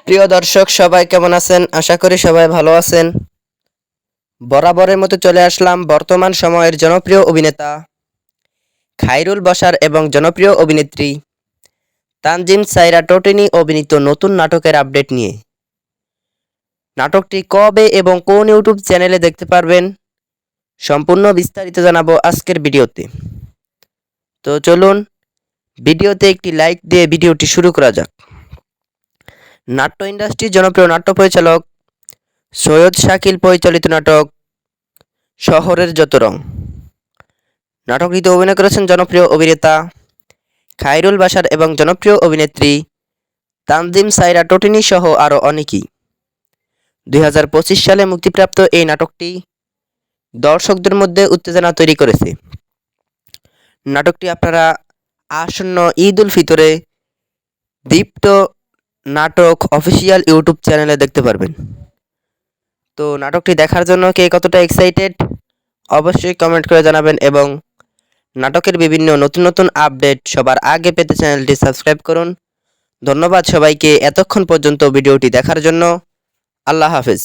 প্রিয় দর্শক সবাই কেমন আছেন? আশা করি সবাই ভালো আছেন। বরাবরের মতো চলে আসলাম বর্তমান সময়ের জনপ্রিয় অভিনেতা খায়রুল বাশার এবং জনপ্রিয় অভিনেত্রী তানজিম সাইরা টোটেনি অভিনীত নতুন নাটকের আপডেট নিয়ে। নাটকটি কবে এবং কোন ইউটিউব চ্যানেলে দেখতে পারবেন সম্পূর্ণ বিস্তারিত জানাবো আজকের ভিডিওতে। তো চলুন ভিডিওতে একটি লাইক দিয়ে ভিডিওটি শুরু করা যাক। নাট্য ইন্ডাস্ট্রির জনপ্রিয় নাট্য পরিচালক সৈয়দ শাকিল পরিচালিত নাটক শহরের যত রং। নাটকটিতে অভিনয় করেছেন জনপ্রিয় অভিনেতা খায়রুল বাশার এবং জনপ্রিয় অভিনেত্রী তানজিম সাইরা টোটেনি সহ আরও অনেকেই। 2025 সালে মুক্তিপ্রাপ্ত এই নাটকটি দর্শকদের মধ্যে উত্তেজনা তৈরি করেছে। নাটকটি আপনারা আসন্ন ঈদ উল ফিতরে দীপ্ত নাটক অফিসিয়াল ইউটিউব চ্যানেলে দেখতে পারবেন। তো নাটকটি দেখার জন্য কে কতটা এক্সাইটেড অবশ্যই কমেন্ট করে জানাবেন এবং নাটকের বিভিন্ন নতুন নতুন আপডেট সবার আগে পেতে চ্যানেলটি সাবস্ক্রাইব করুন। ধন্যবাদ সবাইকে এতক্ষণ পর্যন্ত ভিডিওটি দেখার জন্য। আল্লাহ হাফেজ।